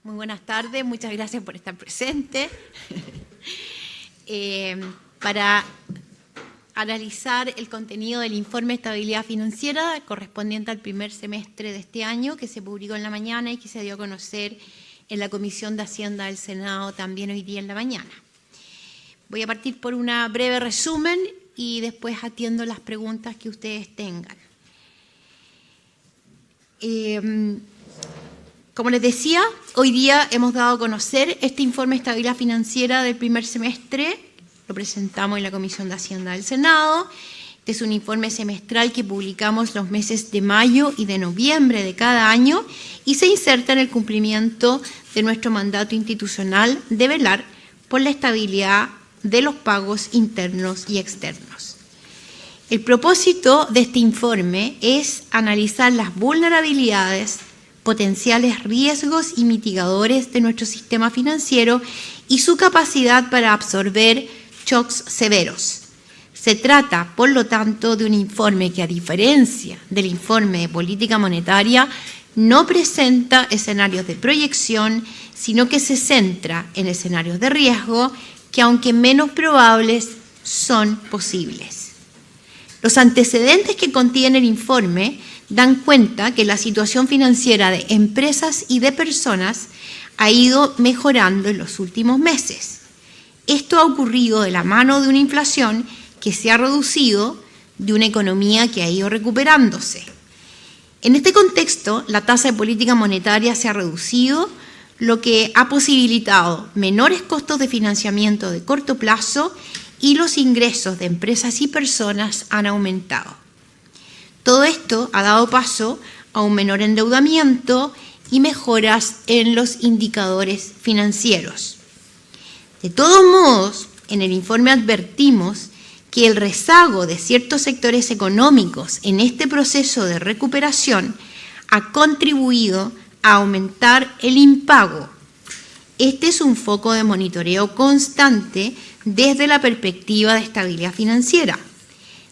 Muy buenas tardes, muchas gracias por estar presente. Para analizar el contenido del informe de estabilidad financiera correspondiente al primer semestre de este año, que se publicó en la mañana y que se dio a conocer en la Comisión de Hacienda del Senado también hoy día en la mañana. Voy a partir por una breve resumen y después atiendo las preguntas que ustedes tengan. Como les decía, hoy día hemos dado a conocer este informe de estabilidad financiera del primer semestre. Lo presentamos en la Comisión de Hacienda del Senado. Este es un informe semestral que publicamos los meses de mayo y de noviembre de cada año y se inserta en el cumplimiento de nuestro mandato institucional de velar por la estabilidad de los pagos internos y externos. El propósito de este informe es analizar las vulnerabilidades, potenciales riesgos y mitigadores de nuestro sistema financiero y su capacidad para absorber shocks severos. Se trata, por lo tanto, de un informe que, a diferencia del informe de política monetaria, no presenta escenarios de proyección, sino que se centra en escenarios de riesgo que, aunque menos probables, son posibles. Los antecedentes que contiene el informe dan cuenta que la situación financiera de empresas y de personas ha ido mejorando en los últimos meses. Esto ha ocurrido de la mano de una inflación que se ha reducido, de una economía que ha ido recuperándose. En este contexto, la tasa de política monetaria se ha reducido, lo que ha posibilitado menores costos de financiamiento de corto plazo y los ingresos de empresas y personas han aumentado. Todo esto ha dado paso a un menor endeudamiento y mejoras en los indicadores financieros. De todos modos, en el informe advertimos que el rezago de ciertos sectores económicos en este proceso de recuperación ha contribuido a aumentar el impago. Este es un foco de monitoreo constante desde la perspectiva de estabilidad financiera.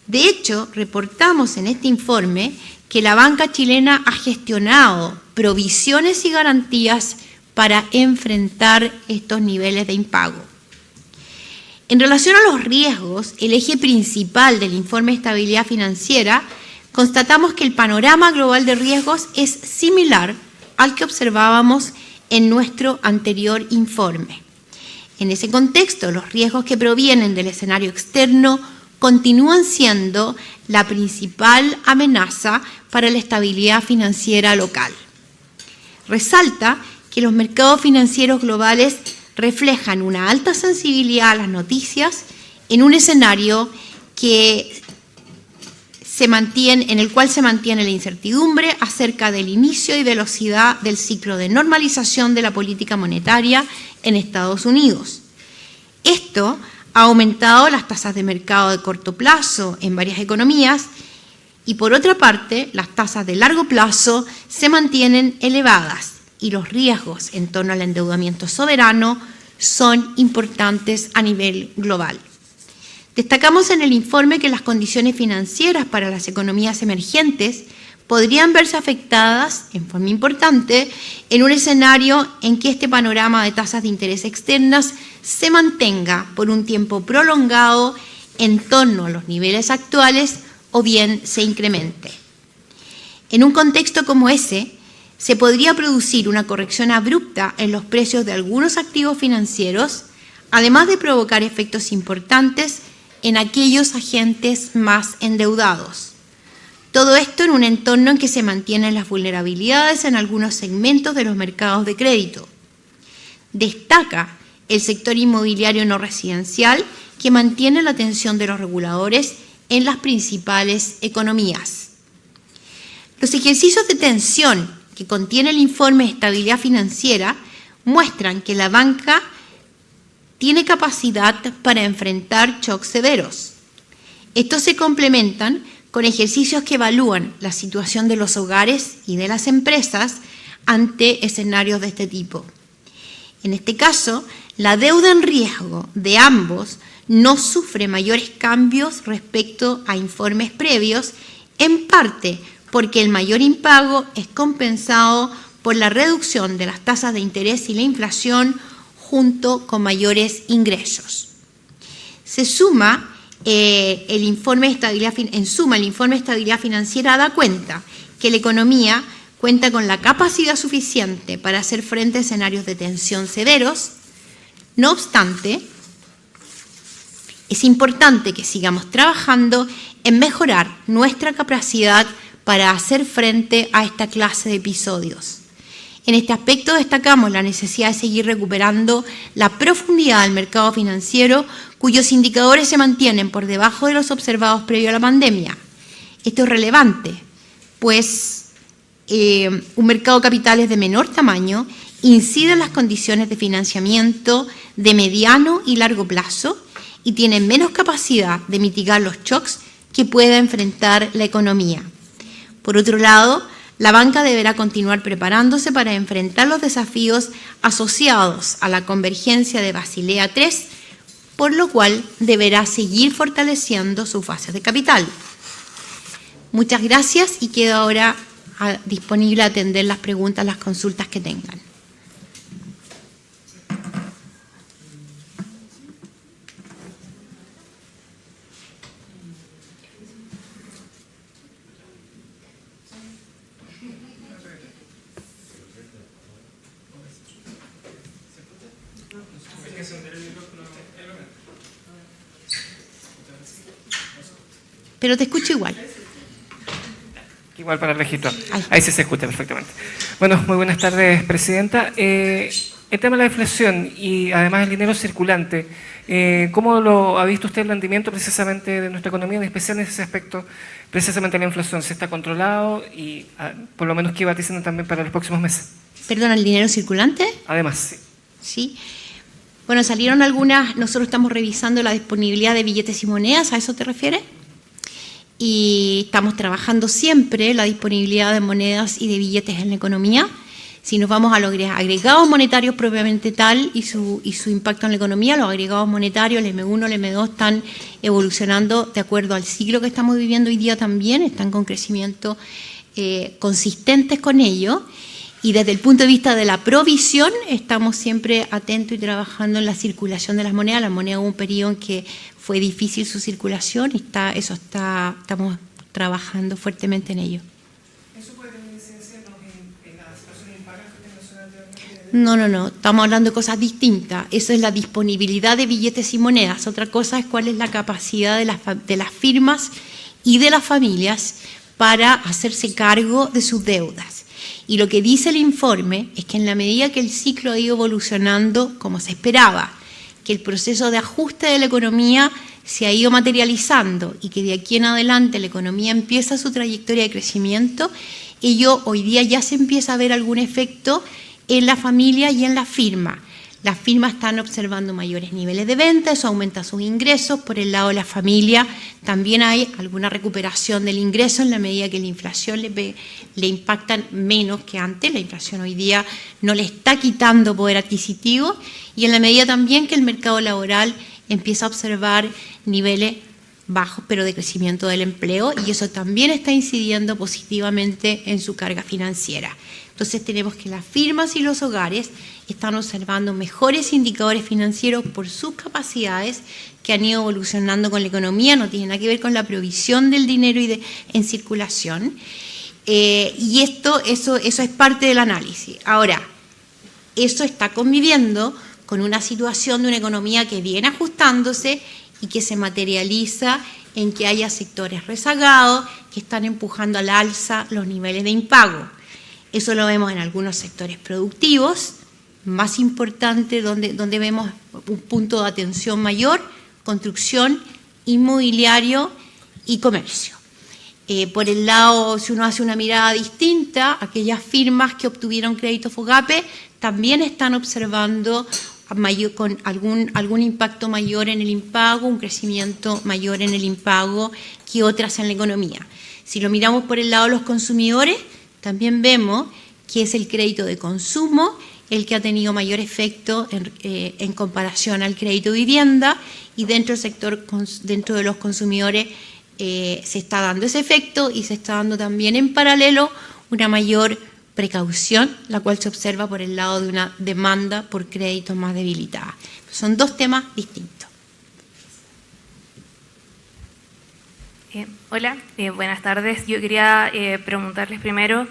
De hecho, reportamos en este informe que la banca chilena ha gestionado provisiones y garantías para enfrentar estos niveles de impago. En relación a los riesgos, el eje principal del informe de estabilidad financiera, constatamos que el panorama global de riesgos es similar al que observábamos en nuestro anterior informe. En ese contexto, los riesgos que provienen del escenario externo continúan siendo la principal amenaza para la estabilidad financiera local. Resalta que los mercados financieros globales reflejan una alta sensibilidad a las noticias en un escenario en el cual se mantiene la incertidumbre acerca del inicio y velocidad del ciclo de normalización de la política monetaria en Estados Unidos. Esto ha aumentado las tasas de mercado de corto plazo en varias economías y, por otra parte, las tasas de largo plazo se mantienen elevadas y los riesgos en torno al endeudamiento soberano son importantes a nivel global. Destacamos en el informe que las condiciones financieras para las economías emergentes podrían verse afectadas en forma importante en un escenario en que este panorama de tasas de interés externas se mantenga por un tiempo prolongado en torno a los niveles actuales o bien se incremente. En un contexto como ese, se podría producir una corrección abrupta en los precios de algunos activos financieros, además de provocar efectos importantes en aquellos agentes más endeudados. Todo esto en un entorno en que se mantienen las vulnerabilidades en algunos segmentos de los mercados de crédito. Destaca el sector inmobiliario no residencial, que mantiene la atención de los reguladores en las principales economías. Los ejercicios de tensión que contiene el informe de estabilidad financiera muestran que la banca tiene capacidad para enfrentar shocks severos. Estos se complementan con ejercicios que evalúan la situación de los hogares y de las empresas ante escenarios de este tipo. En este caso, la deuda en riesgo de ambos no sufre mayores cambios respecto a informes previos, en parte porque el mayor impago es compensado por la reducción de las tasas de interés y la inflación junto con mayores ingresos. Se suma el informe de estabilidad, en suma, el informe de estabilidad financiera da cuenta que la economía cuenta con la capacidad suficiente para hacer frente a escenarios de tensión severos. No obstante, es importante que sigamos trabajando en mejorar nuestra capacidad para hacer frente a esta clase de episodios. En este aspecto destacamos la necesidad de seguir recuperando la profundidad del mercado financiero, cuyos indicadores se mantienen por debajo de los observados previo a la pandemia. Esto es relevante, pues un mercado de capitales de menor tamaño incide en las condiciones de financiamiento de mediano y largo plazo y tiene menos capacidad de mitigar los shocks que pueda enfrentar la economía. Por otro lado, la banca deberá continuar preparándose para enfrentar los desafíos asociados a la convergencia de Basilea III, por lo cual deberá seguir fortaleciendo sus bases de capital. Muchas gracias y quedo ahora disponible a atender las preguntas, las consultas que tengan. Pero te escucho igual. Igual para el registro. Ahí sí se escucha perfectamente. Bueno, muy buenas tardes, Presidenta. El tema de la inflación y además el dinero circulante, ¿cómo lo ha visto usted el rendimiento precisamente de nuestra economía, en especial en ese aspecto, precisamente la inflación? ¿Se está controlado y por lo menos qué vaticina también para los próximos meses? ¿Perdón, el dinero circulante? Además, sí. Sí. Bueno, salieron algunas, nosotros estamos revisando la disponibilidad de billetes y monedas, ¿a eso te refieres? Y estamos trabajando siempre la disponibilidad de monedas y de billetes en la economía. Si nos vamos a los agregados monetarios propiamente tal y su impacto en la economía, los agregados monetarios, el M1, el M2, están evolucionando de acuerdo al ciclo que estamos viviendo hoy día también, están con crecimiento consistentes con ello. Y desde el punto de vista de la provisión, estamos siempre atentos y trabajando en la circulación de las monedas. La moneda hubo un periodo en que fue difícil su circulación y estamos trabajando fuertemente en ello. ¿Eso puede tener incidencia en la situación de impago que mencionó anteriormente? No, estamos hablando de cosas distintas. Eso es la disponibilidad de billetes y monedas. Otra cosa es cuál es la capacidad de las firmas y de las familias para hacerse cargo de sus deudas. Y lo que dice el informe es que en la medida que el ciclo ha ido evolucionando como se esperaba, que el proceso de ajuste de la economía se ha ido materializando y que de aquí en adelante la economía empieza su trayectoria de crecimiento, ello hoy día ya se empieza a ver algún efecto en la familia y en la firma. Las firmas están observando mayores niveles de venta, eso aumenta sus ingresos. Por el lado de la familia también hay alguna recuperación del ingreso en la medida que la inflación le impacta menos que antes. La inflación hoy día no le está quitando poder adquisitivo y en la medida también que el mercado laboral empieza a observar niveles bajos pero de crecimiento del empleo y eso también está incidiendo positivamente en su carga financiera. Entonces tenemos que las firmas y los hogares están observando mejores indicadores financieros por sus capacidades que han ido evolucionando con la economía, no tiene nada que ver con la provisión del dinero en circulación. Y eso es parte del análisis. Ahora, eso está conviviendo con una situación de una economía que viene ajustándose y que se materializa en que haya sectores rezagados que están empujando al alza los niveles de impago. Eso lo vemos en algunos sectores productivos, más importante, donde vemos un punto de atención mayor, construcción, inmobiliario y comercio. Por el lado, si uno hace una mirada distinta, aquellas firmas que obtuvieron crédito FOGAPE también están observando con algún impacto mayor en el impago, un crecimiento mayor en el impago que otras en la economía. Si lo miramos por el lado de los consumidores, también vemos que es el crédito de consumo el que ha tenido mayor efecto en comparación al crédito de vivienda y dentro del sector, dentro de los consumidores se está dando ese efecto y se está dando también en paralelo una mayor precaución, la cual se observa por el lado de una demanda por crédito más debilitada. Son dos temas distintos. Hola, buenas tardes. Yo quería preguntarles primero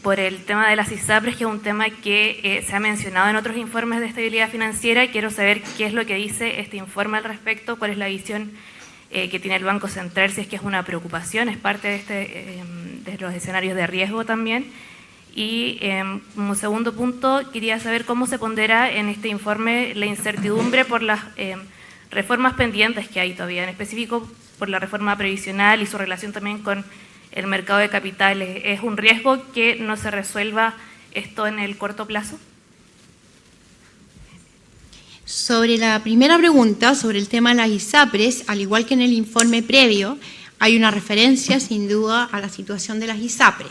por el tema de las ISAPRES, que es un tema que se ha mencionado en otros informes de estabilidad financiera. Quiero saber qué es lo que dice este informe al respecto, cuál es la visión que tiene el Banco Central, si es que es una preocupación, es parte de los escenarios de riesgo también. Y como segundo punto, quería saber cómo se pondera en este informe la incertidumbre por las reformas pendientes que hay todavía, en específico por la reforma previsional y su relación también con el mercado de capitales. ¿Es un riesgo que no se resuelva esto en el corto plazo? Sobre la primera pregunta, sobre el tema de las ISAPRES, al igual que en el informe previo, hay una referencia sin duda a la situación de las ISAPRES.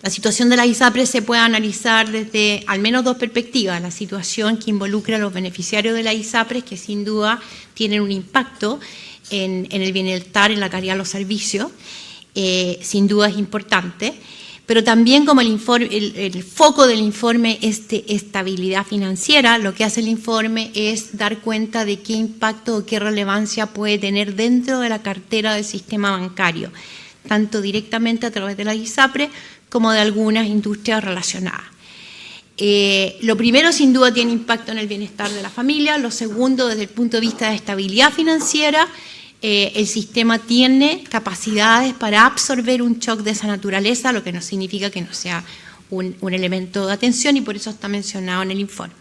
La situación de las ISAPRES se puede analizar desde al menos dos perspectivas. La situación que involucra a los beneficiarios de las ISAPRES, que sin duda tienen un impacto en el bienestar, en la calidad de los servicios, sin duda es importante. Pero también como el foco del informe es de estabilidad financiera, lo que hace el informe es dar cuenta de qué impacto o qué relevancia puede tener dentro de la cartera del sistema bancario, tanto directamente a través de las ISAPRES como de algunas industrias relacionadas. Lo primero, sin duda, tiene impacto en el bienestar de la familia. Lo segundo, desde el punto de vista de estabilidad financiera, el sistema tiene capacidades para absorber un shock de esa naturaleza, lo que no significa que no sea un elemento de atención, y por eso está mencionado en el informe.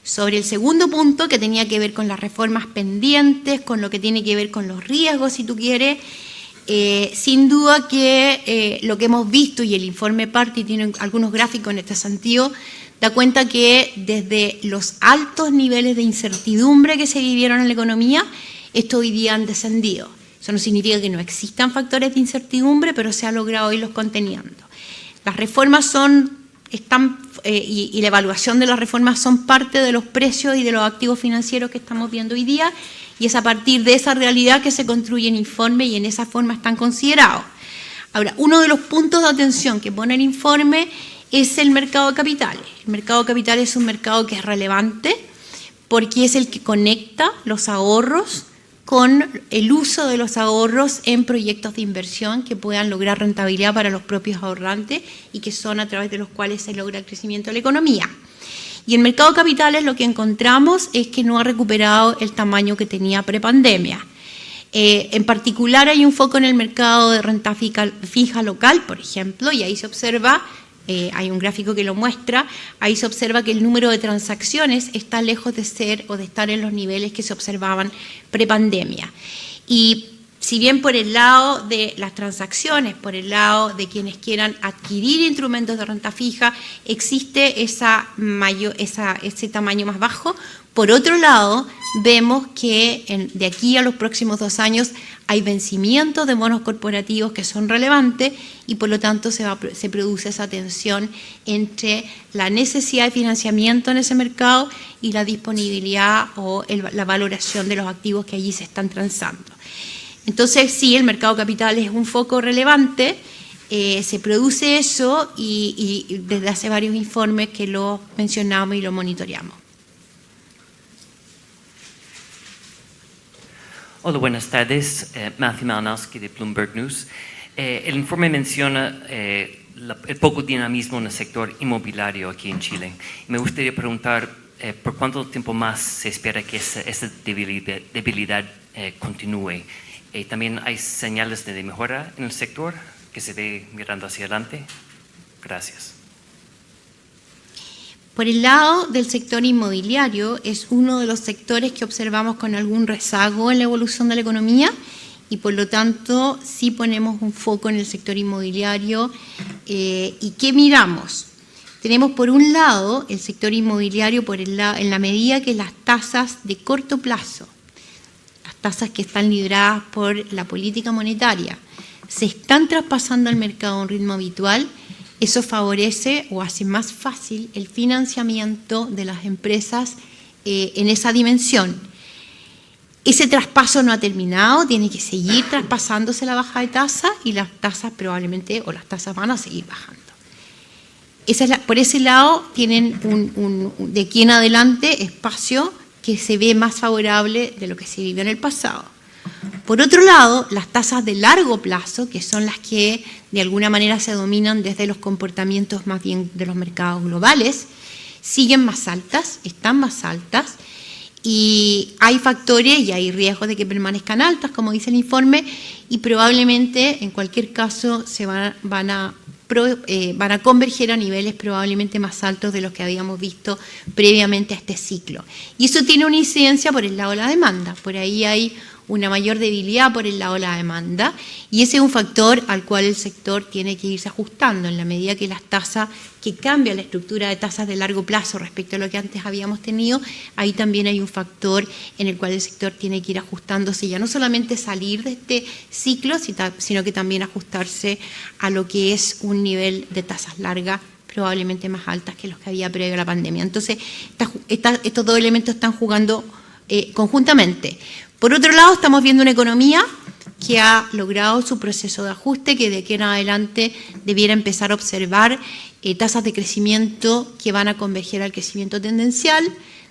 Sobre el segundo punto, que tenía que ver con las reformas pendientes, con lo que tiene que ver con los riesgos, si tú quieres, sin duda que lo que hemos visto, y el informe parte y tiene algunos gráficos en este sentido, da cuenta que desde los altos niveles de incertidumbre que se vivieron en la economía, estos hoy día han descendido. Eso no significa que no existan factores de incertidumbre, pero se ha logrado irlos conteniendo. Las reformas y la evaluación de las reformas son parte de los precios y de los activos financieros que estamos viendo hoy día, y es a partir de esa realidad que se construye el informe y en esa forma están considerados. Ahora, uno de los puntos de atención que pone el informe es el mercado de capitales. El mercado de capitales es un mercado que es relevante porque es el que conecta los ahorros con el uso de los ahorros en proyectos de inversión que puedan lograr rentabilidad para los propios ahorrantes y que son a través de los cuales se logra el crecimiento de la economía. Y el mercado de capitales lo que encontramos es que no ha recuperado el tamaño que tenía prepandemia. En particular hay un foco en el mercado de renta fija local, por ejemplo, y ahí se observa, hay un gráfico que lo muestra, ahí se observa que el número de transacciones está lejos de ser o de estar en los niveles que se observaban prepandemia. Y si bien por el lado de las transacciones, por el lado de quienes quieran adquirir instrumentos de renta fija, existe ese tamaño más bajo, por otro lado, vemos que de aquí a los próximos 2 años hay vencimientos de bonos corporativos que son relevantes y por lo tanto se produce esa tensión entre la necesidad de financiamiento en ese mercado y la disponibilidad o la valoración de los activos que allí se están transando. Entonces, sí, el mercado de capitales es un foco relevante, se produce eso y desde hace varios informes que lo mencionamos y lo monitoreamos. Hola, buenas tardes. Matthew Malinowski de Bloomberg News. El informe menciona el poco dinamismo en el sector inmobiliario aquí en Chile. Me gustaría preguntar por cuánto tiempo más se espera que esa debilidad continúe. También hay señales de mejora en el sector que se ve mirando hacia adelante. Gracias. Por el lado del sector inmobiliario, es uno de los sectores que observamos con algún rezago en la evolución de la economía y por lo tanto sí ponemos un foco en el sector inmobiliario. ¿Y qué miramos? Tenemos por un lado el sector inmobiliario en la medida que las tasas de corto plazo, las tasas que están lideradas por la política monetaria, se están traspasando al mercado a un ritmo habitual. Eso favorece o hace más fácil el financiamiento de las empresas en esa dimensión. Ese traspaso no ha terminado, tiene que seguir traspasándose la baja de tasa y las tasas probablemente, o las tasas van a seguir bajando. Por ese lado tienen de aquí en adelante espacio que se ve más favorable de lo que se vivió en el pasado. Por otro lado, las tasas de largo plazo, que son las que de alguna manera se dominan desde los comportamientos más bien de los mercados globales, siguen más altas, están más altas, y hay factores y hay riesgos de que permanezcan altas, como dice el informe, y probablemente, en cualquier caso, van a converger a niveles probablemente más altos de los que habíamos visto previamente a este ciclo. Y eso tiene una incidencia por el lado de la demanda. Por ahí hay una mayor debilidad por el lado de la demanda, y ese es un factor al cual el sector tiene que irse ajustando en la medida que las tasas, que cambia la estructura de tasas de largo plazo respecto a lo que antes habíamos tenido. Ahí también hay un factor en el cual el sector tiene que ir ajustándose, ya no solamente salir de este ciclo, sino que también ajustarse a lo que es un nivel de tasas largas probablemente más altas que los que había previo a la pandemia. Entonces, estos dos elementos están jugando conjuntamente. Por otro lado, estamos viendo una economía que ha logrado su proceso de ajuste, que de aquí en adelante debiera empezar a observar tasas de crecimiento que van a converger al crecimiento tendencial.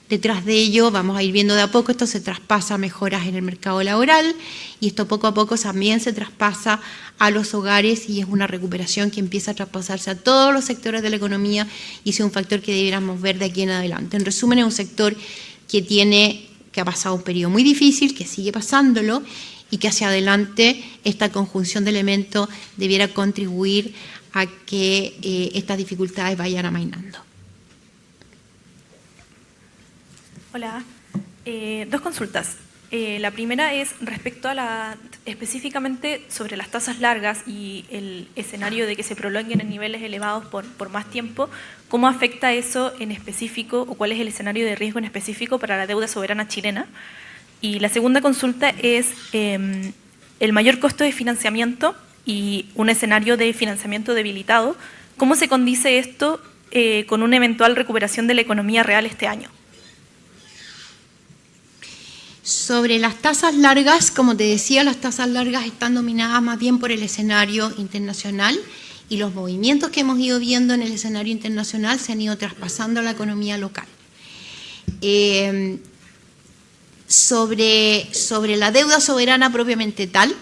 Detrás de ello vamos a ir viendo de a poco, esto se traspasa a mejoras en el mercado laboral, y esto poco a poco también se traspasa a los hogares, y es una recuperación que empieza a traspasarse a todos los sectores de la economía, y ese es un factor que debiéramos ver de aquí en adelante. En resumen, es un sector que ha pasado un periodo muy difícil, que sigue pasándolo, y que hacia adelante esta conjunción de elementos debiera contribuir a que estas dificultades vayan amainando. Hola, dos consultas. La primera es respecto a específicamente sobre las tasas largas y el escenario de que se prolonguen en niveles elevados por más tiempo. ¿Cómo afecta eso en específico, o cuál es el escenario de riesgo en específico para la deuda soberana chilena? Y la segunda consulta es el mayor costo de financiamiento y un escenario de financiamiento debilitado. ¿Cómo se condice esto con una eventual recuperación de la economía real este año? Sobre las tasas largas, como te decía, las tasas largas están dominadas más bien por el escenario internacional, y los movimientos que hemos ido viendo en el escenario internacional se han ido traspasando a la economía local. Sobre la deuda soberana propiamente tal,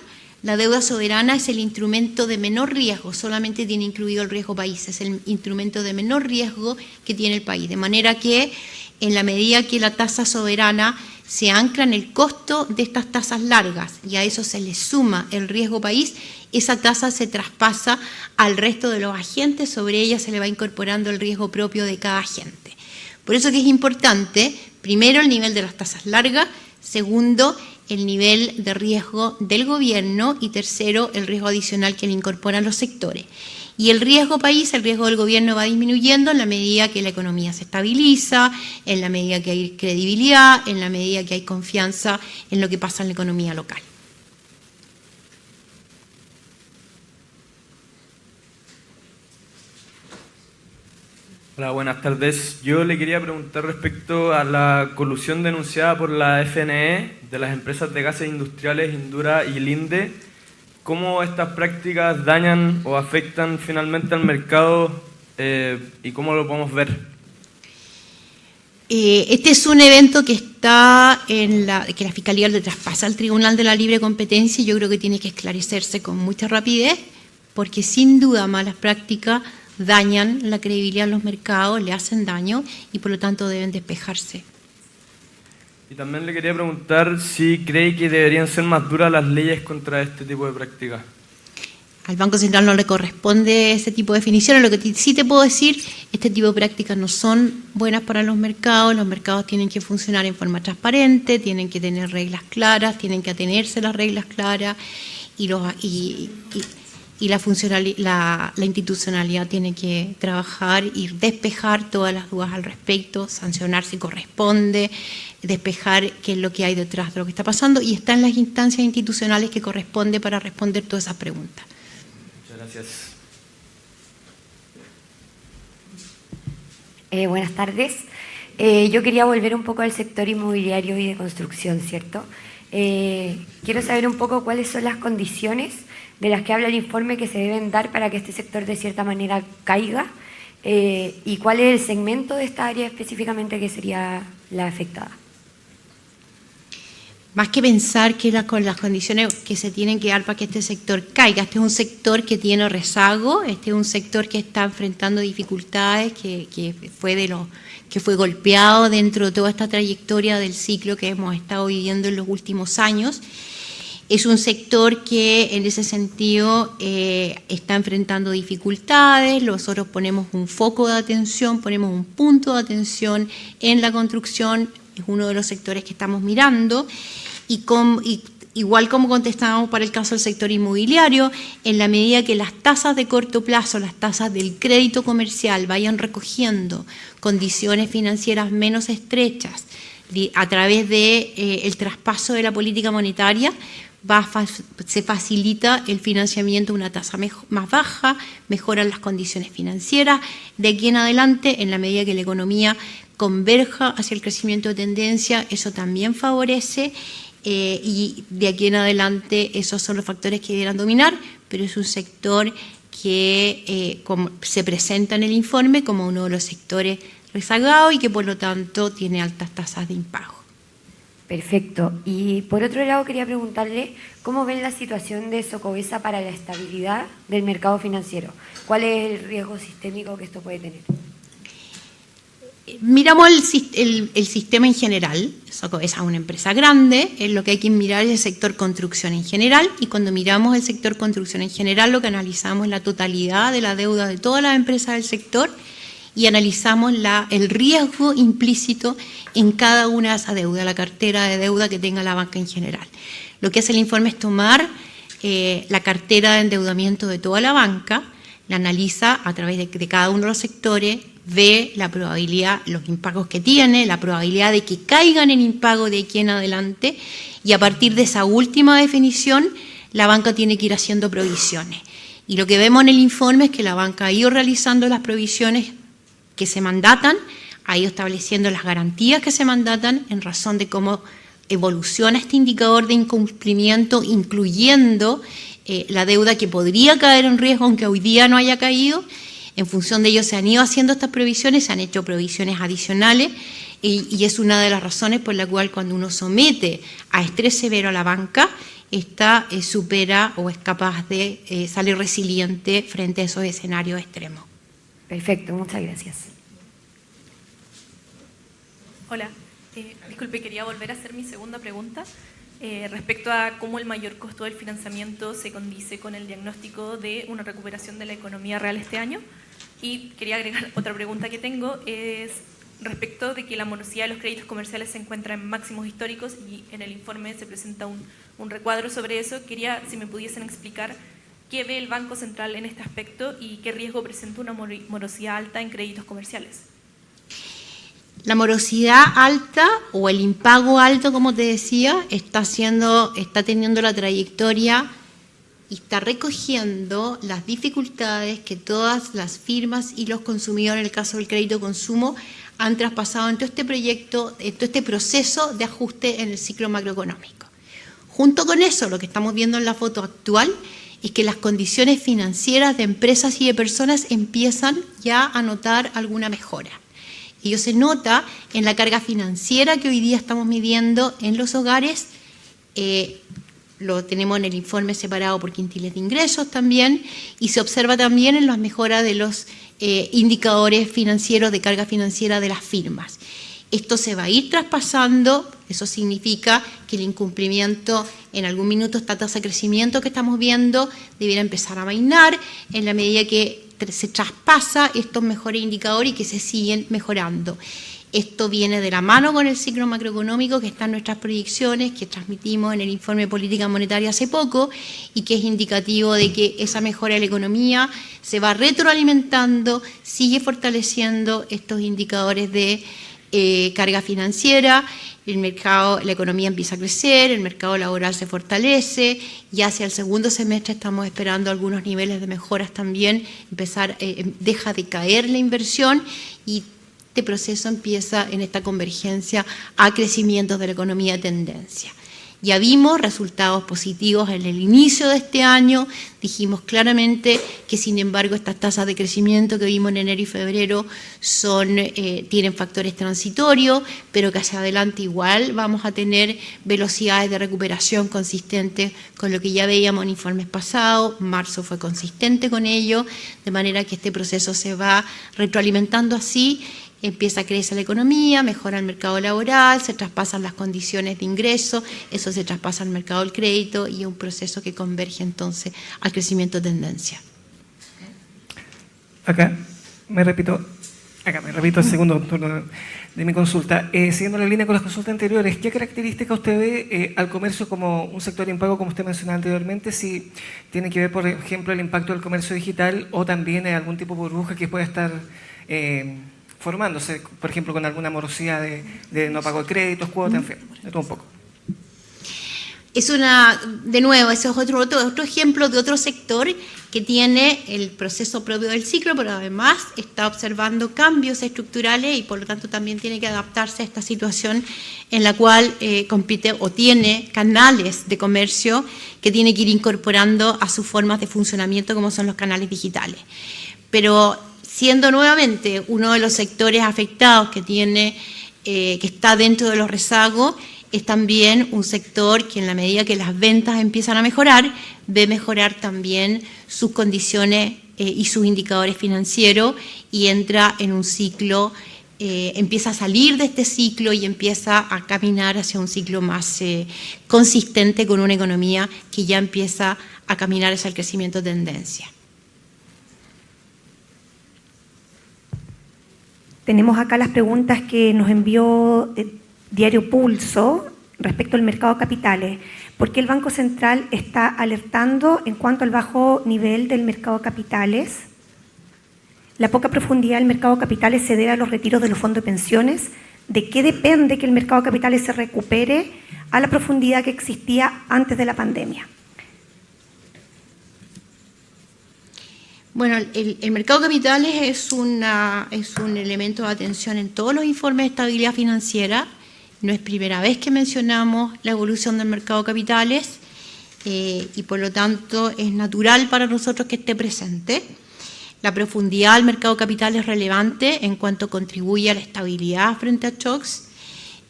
la deuda soberana es el instrumento de menor riesgo, solamente tiene incluido el riesgo país, es el instrumento de menor riesgo que tiene el país, de manera que en la medida que la tasa soberana se ancla en el costo de estas tasas largas y a eso se le suma el riesgo país, esa tasa se traspasa al resto de los agentes, sobre ella se le va incorporando el riesgo propio de cada agente. Por eso que es importante, primero, el nivel de las tasas largas, segundo, el nivel de riesgo del gobierno, y tercero, el riesgo adicional que le incorporan los sectores. Y el riesgo país, el riesgo del gobierno va disminuyendo en la medida que la economía se estabiliza, en la medida que hay credibilidad, en la medida que hay confianza en lo que pasa en la economía local. Hola, buenas tardes. Yo le quería preguntar respecto a la colusión denunciada por la FNE de las empresas de gases industriales Indura y Linde. ¿Cómo estas prácticas dañan o afectan finalmente al mercado y cómo lo podemos ver? Este es un evento que está que la Fiscalía le traspasa al Tribunal de la Libre Competencia, y yo creo que tiene que esclarecerse con mucha rapidez, porque sin duda malas prácticas dañan la credibilidad de los mercados, le hacen daño, y por lo tanto deben despejarse. Y también le quería preguntar si cree que deberían ser más duras las leyes contra este tipo de prácticas. Al Banco Central no le corresponde ese tipo de definiciones. Lo que sí te puedo decir, este tipo de prácticas no son buenas para los mercados tienen que funcionar en forma transparente, tienen que tener reglas claras, tienen que atenerse a las reglas claras, y la institucionalidad tiene que trabajar y despejar todas las dudas al respecto, sancionar si corresponde, despejar qué es lo que hay detrás de lo que está pasando, y está en las instancias institucionales que corresponde para responder todas esas preguntas. Muchas gracias. Buenas tardes. Yo quería volver un poco al sector inmobiliario y de construcción, ¿cierto? Quiero saber un poco cuáles son las condiciones de las que habla el informe que se deben dar para que este sector de cierta manera caiga, y cuál es el segmento de esta área específicamente que sería la afectada. Más que pensar con las condiciones que se tienen que dar para que este sector caiga, este es un sector que tiene rezago, este es un sector que está enfrentando dificultades, que fue golpeado dentro de toda esta trayectoria del ciclo que hemos estado viviendo en los últimos años. Es un sector que en ese sentido está enfrentando dificultades. Nosotros ponemos un foco de atención, ponemos un punto de atención en la construcción, es uno de los sectores que estamos mirando, y igual como contestábamos para el caso del sector inmobiliario, en la medida que las tasas de corto plazo, las tasas del crédito comercial vayan recogiendo condiciones financieras menos estrechas a través del traspaso de la política monetaria, se facilita el financiamiento a una tasa más baja, mejoran las condiciones financieras. De aquí en adelante, en la medida que la economía converja hacia el crecimiento de tendencia, eso también favorece, y de aquí en adelante esos son los factores que deberán dominar, pero es un sector que se presenta en el informe como uno de los sectores rezagados y que por lo tanto tiene altas tasas de impago. Perfecto. Y por otro lado quería preguntarle cómo ven la situación de Socobesa para la estabilidad del mercado financiero. ¿Cuál es el riesgo sistémico que esto puede tener? Miramos el sistema en general. Socobesa es una empresa grande, lo que hay que mirar es el sector construcción en general, y cuando miramos el sector construcción en general lo que analizamos es la totalidad de la deuda de todas las empresas del sector y analizamos el riesgo implícito en cada una de esas deudas, la cartera de deuda que tenga la banca en general. Lo que hace el informe es tomar la cartera de endeudamiento de toda la banca, la analiza a través de cada uno de los sectores, ve la probabilidad, los impagos que tiene, la probabilidad de que caigan en impago de aquí en adelante, y a partir de esa última definición la banca tiene que ir haciendo provisiones. Y lo que vemos en el informe es que la banca ha ido realizando las provisiones que se mandatan, ha ido estableciendo las garantías que se mandatan en razón de cómo evoluciona este indicador de incumplimiento, incluyendo la deuda que podría caer en riesgo aunque hoy día no haya caído. En función de ello se han ido haciendo estas provisiones, se han hecho provisiones adicionales, y es una de las razones por la cual cuando uno somete a estrés severo a la banca, esta supera o es capaz de salir resiliente frente a esos escenarios extremos. Perfecto, muchas gracias. Hola, disculpe, quería volver a hacer mi segunda pregunta respecto a cómo el mayor costo del financiamiento se condice con el diagnóstico de una recuperación de la economía real este año. Y quería agregar otra pregunta que tengo, es respecto de que la morosidad de los créditos comerciales se encuentra en máximos históricos y en el informe se presenta un recuadro sobre eso. Quería si me pudiesen explicar qué ve el Banco Central en este aspecto y qué riesgo presenta una morosidad alta en créditos comerciales. La morosidad alta o el impago alto, como te decía, está teniendo la trayectoria y está recogiendo las dificultades que todas las firmas y los consumidores, en el caso del crédito consumo, han traspasado en todo este proyecto, en todo este proceso de ajuste en el ciclo macroeconómico. Junto con eso, lo que estamos viendo en la foto actual es que las condiciones financieras de empresas y de personas empiezan ya a notar alguna mejora. Y ello se nota en la carga financiera que hoy día estamos midiendo en los hogares. Lo tenemos en el informe separado por quintiles de ingresos también, y se observa también en las mejoras de los indicadores financieros de carga financiera de las firmas. Esto se va a ir traspasando, eso significa que el incumplimiento en algún minuto, esta tasa de crecimiento que estamos viendo, debiera empezar a amainar en la medida que se traspasa estos mejores indicadores y que se siguen mejorando. Esto viene de la mano con el ciclo macroeconómico que está en nuestras proyecciones, que transmitimos en el informe de política monetaria hace poco y que es indicativo de que esa mejora de la economía se va retroalimentando, sigue fortaleciendo estos indicadores de carga financiera, el mercado, la economía empieza a crecer, el mercado laboral se fortalece y hacia el segundo semestre estamos esperando algunos niveles de mejoras también, deja de caer la inversión y este proceso empieza en esta convergencia a crecimientos de la economía de tendencia. Ya vimos resultados positivos en el inicio de este año, dijimos claramente que sin embargo estas tasas de crecimiento que vimos en enero y febrero tienen factores transitorios, pero que hacia adelante igual vamos a tener velocidades de recuperación consistentes con lo que ya veíamos en informes pasados. Marzo fue consistente con ello, de manera que este proceso se va retroalimentando así. Empieza a crecer la economía, mejora el mercado laboral, se traspasan las condiciones de ingreso, eso se traspasa al mercado del crédito y es un proceso que converge entonces al crecimiento de tendencia. Acá me repito el segundo turno de mi consulta. Siguiendo la línea con las consultas anteriores, ¿qué característica usted ve al comercio como un sector impago, como usted mencionaba anteriormente? Si tiene que ver, por ejemplo, el impacto del comercio digital o también algún tipo de burbuja que pueda estar formándose, por ejemplo, con alguna morosidad de no pago de créditos, cuotas, en fin, de todo un poco. De nuevo, ese es otro ejemplo de otro sector que tiene el proceso propio del ciclo, pero además está observando cambios estructurales y por lo tanto también tiene que adaptarse a esta situación en la cual compite o tiene canales de comercio que tiene que ir incorporando a sus formas de funcionamiento como son los canales digitales. Pero siendo nuevamente uno de los sectores afectados que está dentro de los rezagos, es también un sector que en la medida que las ventas empiezan a mejorar, ve mejorar también sus condiciones y sus indicadores financieros y entra en un ciclo, empieza a salir de este ciclo y empieza a caminar hacia un ciclo más consistente con una economía que ya empieza a caminar hacia el crecimiento de tendencia. Tenemos acá las preguntas que nos envió Diario Pulso respecto al mercado de capitales. ¿Por qué el Banco Central está alertando en cuanto al bajo nivel del mercado de capitales? La poca profundidad del mercado de capitales se debe a los retiros de los fondos de pensiones. ¿De qué depende que el mercado de capitales se recupere a la profundidad que existía antes de la pandemia? Bueno, el mercado de capitales es un elemento de atención en todos los informes de estabilidad financiera. No es primera vez que mencionamos la evolución del mercado de capitales y por lo tanto es natural para nosotros que esté presente. La profundidad del mercado de capitales es relevante en cuanto contribuye a la estabilidad frente a shocks.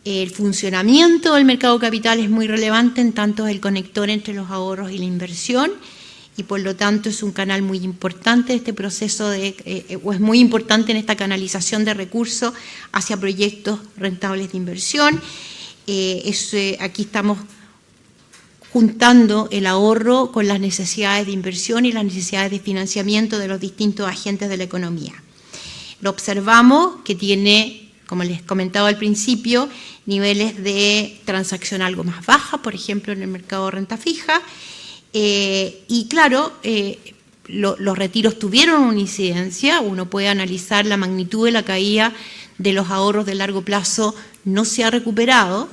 El funcionamiento del mercado de capitales es muy relevante en tanto es el conector entre los ahorros y la inversión y por lo tanto es un canal muy importante de este proceso o es muy importante en esta canalización de recursos hacia proyectos rentables de inversión. Aquí estamos juntando el ahorro con las necesidades de inversión y las necesidades de financiamiento de los distintos agentes de la economía. Lo observamos que tiene, como les comentaba al principio, niveles de transacción algo más baja, por ejemplo en el mercado de renta fija, y claro, los retiros tuvieron una incidencia. Uno puede analizar la magnitud de la caída de los ahorros de largo plazo, no se ha recuperado.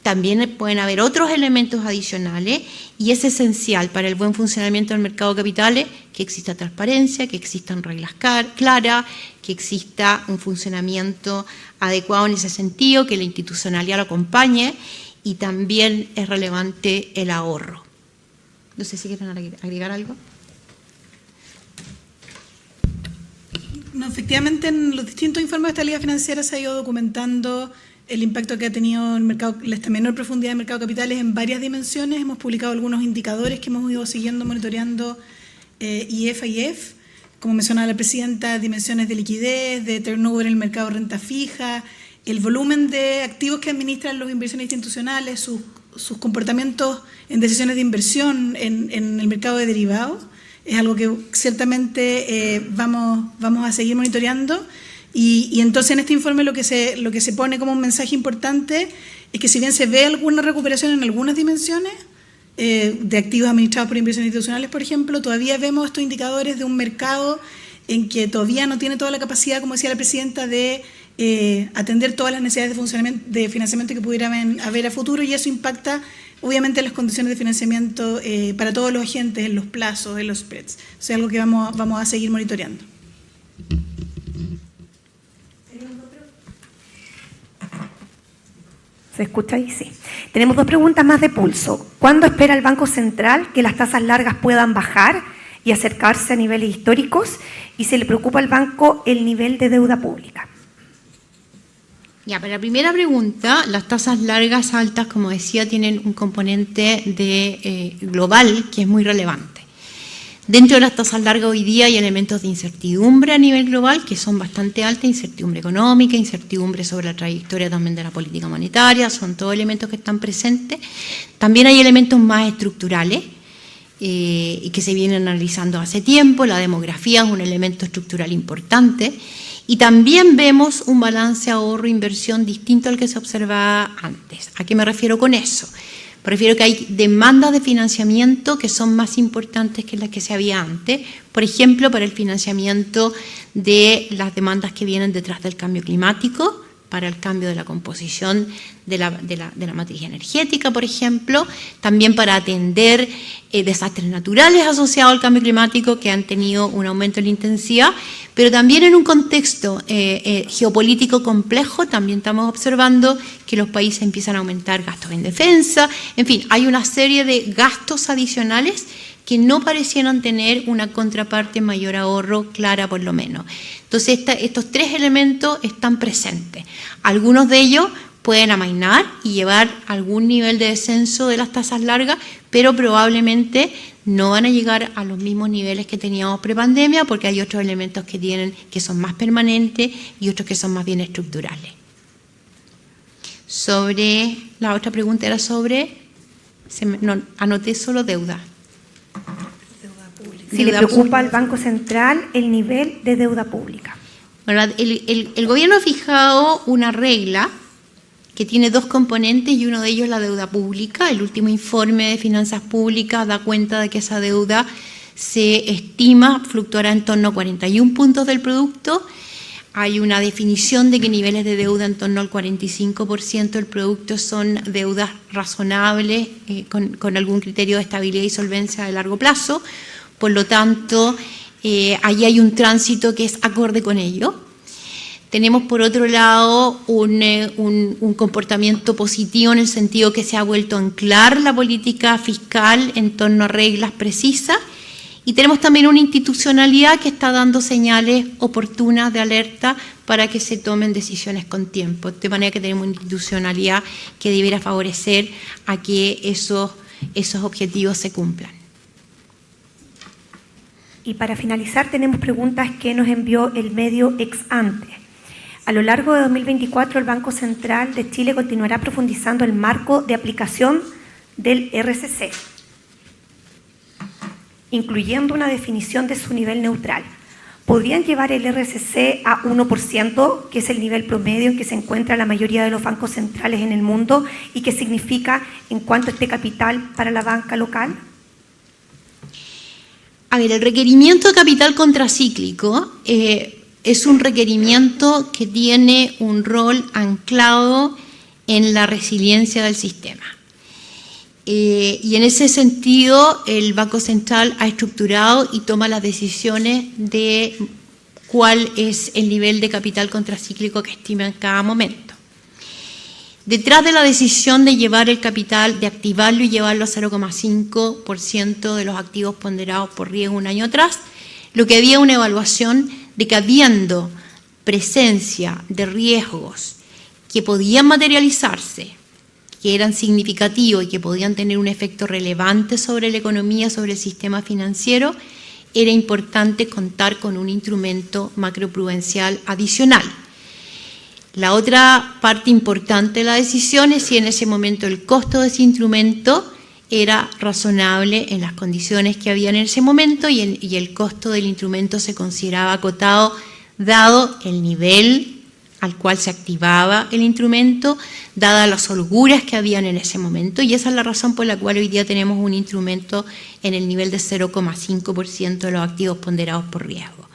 También pueden haber otros elementos adicionales y es esencial para el buen funcionamiento del mercado de capitales que exista transparencia, que existan reglas claras, que exista un funcionamiento adecuado en ese sentido, que la institucionalidad lo acompañe y también es relevante el ahorro. No sé si quieren agregar algo. No, efectivamente, en los distintos informes de estabilidad financiera se ha ido documentando el impacto que ha tenido esta menor profundidad del mercado de capitales en varias dimensiones. Hemos publicado algunos indicadores que hemos ido siguiendo, monitoreando IEF a IEF. Como mencionaba la presidenta, dimensiones de liquidez, de turnover en el mercado de renta fija, el volumen de activos que administran los inversiones institucionales, sus comportamientos en decisiones de inversión en el mercado de derivados. Es algo que ciertamente vamos a seguir monitoreando y entonces en este informe lo que se pone como un mensaje importante es que si bien se ve alguna recuperación en algunas dimensiones de activos administrados por inversiones institucionales, por ejemplo, todavía vemos estos indicadores de un mercado en que todavía no tiene toda la capacidad, como decía la presidenta, de atender todas las necesidades de financiamiento que pudieran haber a futuro y eso impacta obviamente las condiciones de financiamiento para todos los agentes, en los plazos, en los spreads. O sea, algo que vamos a seguir monitoreando. ¿Se escucha ahí? Sí. Tenemos dos preguntas más de pulso. ¿Cuándo espera el Banco Central que las tasas largas puedan bajar y acercarse a niveles históricos? ¿Y se le preocupa al banco el nivel de deuda pública? Ya, para la primera pregunta, las tasas largas altas, como decía, tienen un componente global que es muy relevante. Dentro de las tasas largas hoy día hay elementos de incertidumbre a nivel global que son bastante altas, incertidumbre económica, incertidumbre sobre la trayectoria también de la política monetaria, son todos elementos que están presentes. También hay elementos más estructurales y que se vienen analizando hace tiempo. La demografía es un elemento estructural importante y también vemos un balance ahorro-inversión distinto al que se observaba antes. ¿A qué me refiero con eso? Me refiero que hay demandas de financiamiento que son más importantes que las que se había antes. Por ejemplo, para el financiamiento de las demandas que vienen detrás del cambio climático, para el cambio de la composición de la matriz energética, por ejemplo, también para atender desastres naturales asociados al cambio climático que han tenido un aumento en la intensidad, pero también en un contexto geopolítico complejo también estamos observando que los países empiezan a aumentar gastos en defensa, en fin, hay una serie de gastos adicionales que no parecieran tener una contraparte mayor ahorro clara por lo menos. Entonces estos tres elementos están presentes. Algunos de ellos pueden amainar y llevar algún nivel de descenso de las tasas largas, pero probablemente no van a llegar a los mismos niveles que teníamos prepandemia porque hay otros elementos que son más permanentes y otros que son más bien estructurales. La otra pregunta era sobre, anoté solo deuda. Si le preocupa al Banco Central el nivel de deuda pública. Bueno, el gobierno ha fijado una regla que tiene dos componentes y uno de ellos es la deuda pública. El último informe de finanzas públicas da cuenta de que esa deuda se estima fluctuará en torno a 41 puntos del producto. Hay una definición de que niveles de deuda en torno al 45% del producto son deudas razonables con algún criterio de estabilidad y solvencia de largo plazo. Por lo tanto, ahí hay un tránsito que es acorde con ello. Tenemos, por otro lado, un comportamiento positivo en el sentido que se ha vuelto a anclar la política fiscal en torno a reglas precisas. Y tenemos también una institucionalidad que está dando señales oportunas de alerta para que se tomen decisiones con tiempo. De manera que tenemos una institucionalidad que debiera favorecer a que esos objetivos se cumplan. Y para finalizar tenemos preguntas que nos envió el medio Ex Ante. A lo largo de 2024 el Banco Central de Chile continuará profundizando el marco de aplicación del RCC, incluyendo una definición de su nivel neutral. ¿Podrían llevar el RCC a 1%, que es el nivel promedio en que se encuentra la mayoría de los bancos centrales en el mundo y que significa en cuanto esté capital para la banca local? A ver, el requerimiento de capital contracíclico es un requerimiento que tiene un rol anclado en la resiliencia del sistema. Y en ese sentido, el Banco Central ha estructurado y toma las decisiones de cuál es el nivel de capital contracíclico que estima en cada momento. Detrás de la decisión de llevar el capital, de activarlo y llevarlo a 0,5% de los activos ponderados por riesgo un año atrás, lo que había una evaluación de que habiendo presencia de riesgos que podían materializarse, que eran significativos y que podían tener un efecto relevante sobre la economía, sobre el sistema financiero, era importante contar con un instrumento macroprudencial adicional. La otra parte importante de la decisión es si en ese momento el costo de ese instrumento era razonable en las condiciones que había en ese momento y el costo del instrumento se consideraba acotado dado el nivel al cual se activaba el instrumento, dadas las holguras que habían en ese momento, y esa es la razón por la cual hoy día tenemos un instrumento en el nivel de 0,5% de los activos ponderados por riesgo.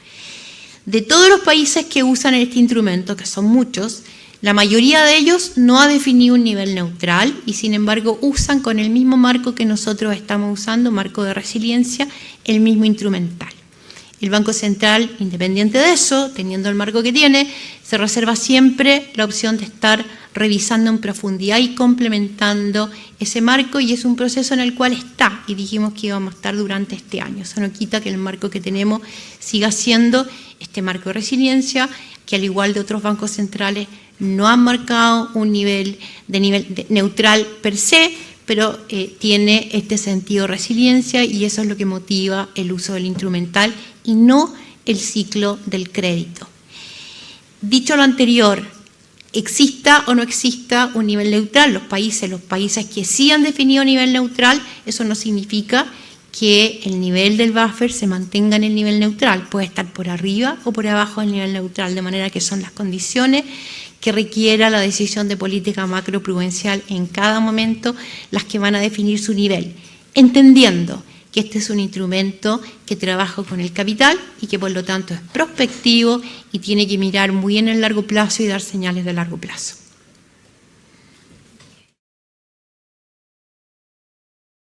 De todos los países que usan este instrumento, que son muchos, la mayoría de ellos no ha definido un nivel neutral y sin embargo usan con el mismo marco que nosotros estamos usando, marco de resiliencia, el mismo instrumental. El Banco Central, independiente de eso, teniendo el marco que tiene, se reserva siempre la opción de estar revisando en profundidad y complementando ese marco, y es un proceso en el cual está, y dijimos que íbamos a estar durante este año. Eso no quita que el marco que tenemos siga siendo este marco de resiliencia, que al igual de otros bancos centrales no han marcado un nivel neutral per se, pero tiene este sentido de resiliencia, y eso es lo que motiva el uso del instrumental y no el ciclo del crédito. Dicho lo anterior, exista o no exista un nivel neutral, los países que sí han definido nivel neutral, eso no significa que el nivel del buffer se mantenga en el nivel neutral, puede estar por arriba o por abajo del nivel neutral, de manera que son las condiciones que requiera la decisión de política macroprudencial en cada momento las que van a definir su nivel, entendiendo que este es un instrumento que trabaja con el capital y que por lo tanto es prospectivo y tiene que mirar muy en el largo plazo y dar señales de largo plazo.